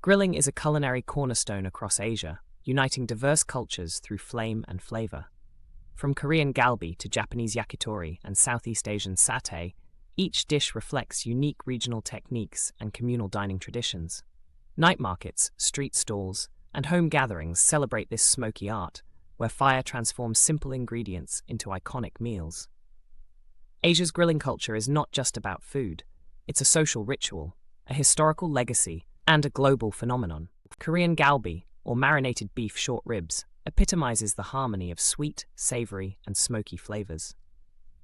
Grilling is a culinary cornerstone across Asia, uniting diverse cultures through flame and flavor. From Korean Galbi to Japanese Yakitori and Southeast Asian Satay, each dish reflects unique regional techniques and communal dining traditions. Night markets, street stalls, and home gatherings celebrate this smoky art, where fire transforms simple ingredients into iconic meals. Asia's grilling culture is not just about food, it's a social ritual, a historical legacy, and a global phenomenon. Korean Galbi, or marinated beef short ribs, epitomizes the harmony of sweet, savory, and smoky flavors.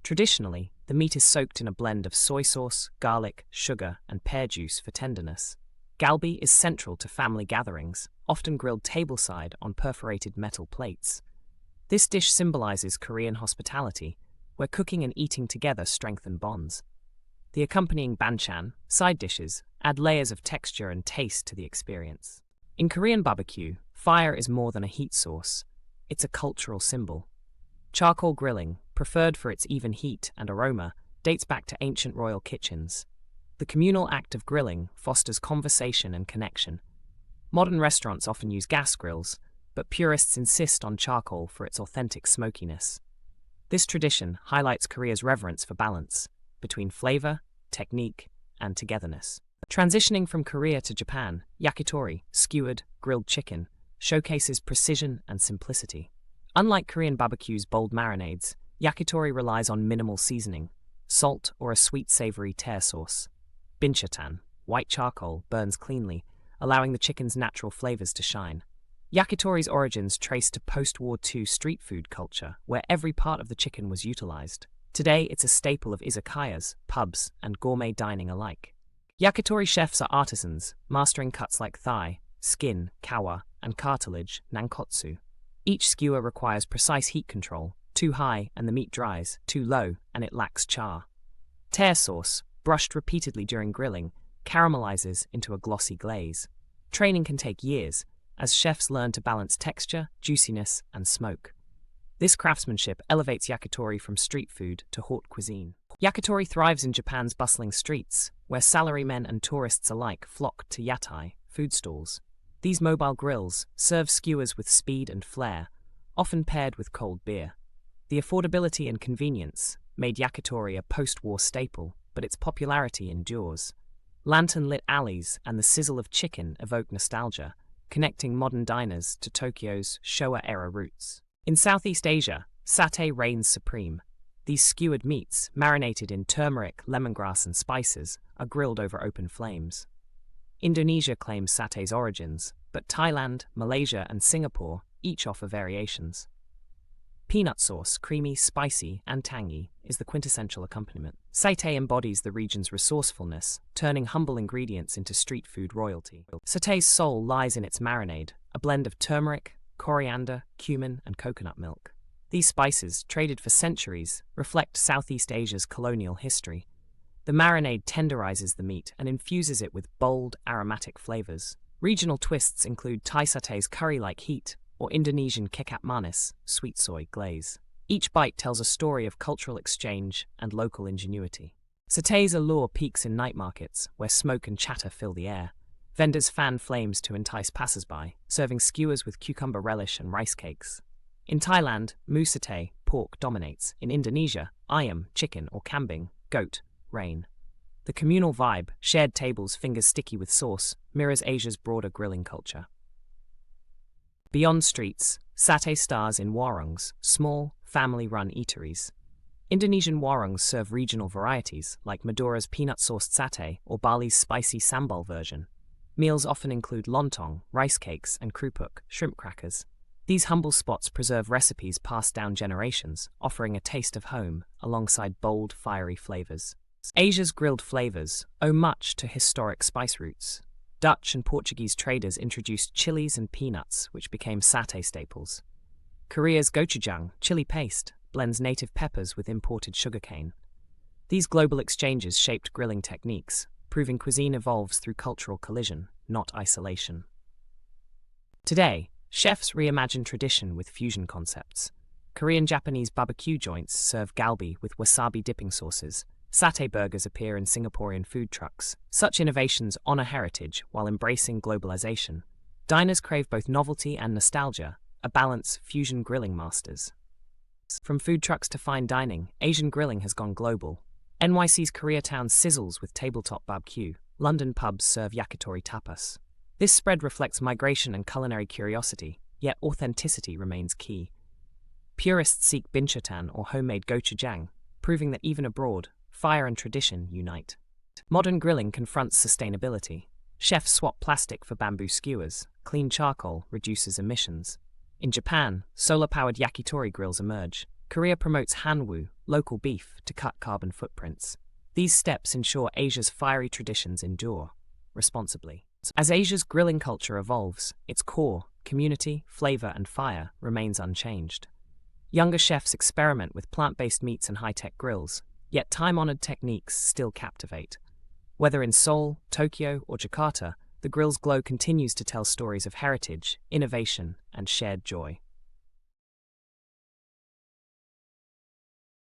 Traditionally, the meat is soaked in a blend of soy sauce, garlic, sugar, and pear juice for tenderness. Galbi is central to family gatherings, often grilled tableside on perforated metal plates. This dish symbolizes Korean hospitality, where cooking and eating together strengthen bonds. The accompanying banchan, side dishes, add layers of texture and taste to the experience. In Korean barbecue, fire is more than a heat source. It's a cultural symbol. Charcoal grilling, preferred for its even heat and aroma, dates back to ancient royal kitchens. The communal act of grilling fosters conversation and connection. Modern restaurants often use gas grills, but purists insist on charcoal for its authentic smokiness. This tradition highlights Korea's reverence for balance between flavor, technique, and togetherness. Transitioning from Korea to Japan, yakitori, skewered, grilled chicken, showcases precision and simplicity. Unlike Korean barbecue's bold marinades, yakitori relies on minimal seasoning, salt or a sweet savory tear sauce. Binchatan, white charcoal, burns cleanly, allowing the chicken's natural flavors to shine. Yakitori's origins trace to post-War II street food culture, where every part of the chicken was utilized. Today, it's a staple of izakayas, pubs, and gourmet dining alike. Yakitori chefs are artisans, mastering cuts like thigh, skin, kawa, and cartilage, nankotsu. Each skewer requires precise heat control. Too high and the meat dries, too low and it lacks char. Tear sauce, brushed repeatedly during grilling, caramelizes into a glossy glaze. Training can take years, as chefs learn to balance texture, juiciness, and smoke. This craftsmanship elevates yakitori from street food to haute cuisine. Yakitori thrives in Japan's bustling streets, where salarymen and tourists alike flock to yatai, food stalls. These mobile grills serve skewers with speed and flair, often paired with cold beer. The affordability and convenience made yakitori a post-war staple, but its popularity endures. Lantern-lit alleys and the sizzle of chicken evoke nostalgia, connecting modern diners to Tokyo's Showa-era roots. In Southeast Asia, satay reigns supreme. These skewered meats, marinated in turmeric, lemongrass, and spices, are grilled over open flames. Indonesia claims satay's origins, but Thailand, Malaysia, and Singapore each offer variations. Peanut sauce, creamy, spicy, and tangy, is the quintessential accompaniment. Satay embodies the region's resourcefulness, turning humble ingredients into street food royalty. Satay's soul lies in its marinade, a blend of turmeric, coriander, cumin, and coconut milk. These spices, traded for centuries, reflect Southeast Asia's colonial history. The marinade tenderizes the meat and infuses it with bold, aromatic flavors. Regional twists include Thai satay's curry-like heat, or Indonesian kecap manis, sweet soy glaze. Each bite tells a story of cultural exchange and local ingenuity. Satay's allure peaks in night markets, where smoke and chatter fill the air. Vendors fan flames to entice passers-by, serving skewers with cucumber relish and rice cakes. In Thailand, mu satay, pork, dominates. In Indonesia, ayam, chicken, or kambing, goat, reign. The communal vibe, shared tables, fingers sticky with sauce, mirrors Asia's broader grilling culture. Beyond streets, satay stars in warungs, small, family-run eateries. Indonesian warungs serve regional varieties, like Madura's peanut-sauced satay or Bali's spicy sambal version. Meals often include lontong, rice cakes, and krupuk, shrimp crackers. These humble spots preserve recipes passed down generations, offering a taste of home alongside bold, fiery flavors. Asia's grilled flavors owe much to historic spice roots. Dutch and Portuguese traders introduced chilies and peanuts, which became satay staples. Korea's gochujang, chili paste, blends native peppers with imported sugarcane. These global exchanges shaped grilling techniques, proving cuisine evolves through cultural collision, not isolation. Today, chefs reimagine tradition with fusion concepts. Korean-Japanese barbecue joints serve galbi with wasabi dipping sauces, Satay burgers appear in Singaporean food trucks. Such innovations honor heritage while embracing globalization. Diners crave both novelty and nostalgia, a balance fusion grilling masters. From food trucks to fine dining, Asian grilling has gone global. NYC's Koreatown sizzles with tabletop barbecue. London pubs serve yakitori tapas. This spread reflects migration and culinary curiosity, yet authenticity remains key. Purists seek binchatan or homemade gochujang, proving that even abroad, fire and tradition unite. Modern grilling confronts sustainability. Chefs swap plastic for bamboo skewers. Clean charcoal reduces emissions. In Japan, solar-powered yakitori grills emerge. Korea promotes hanwoo, local beef, to cut carbon footprints. These steps ensure Asia's fiery traditions endure responsibly. As Asia's grilling culture evolves, its core, community, flavor, and fire remains unchanged. Younger chefs experiment with plant-based meats and high-tech grills, yet time-honored techniques still captivate. Whether in Seoul, Tokyo, or Jakarta, the grill's glow continues to tell stories of heritage, innovation, and shared joy.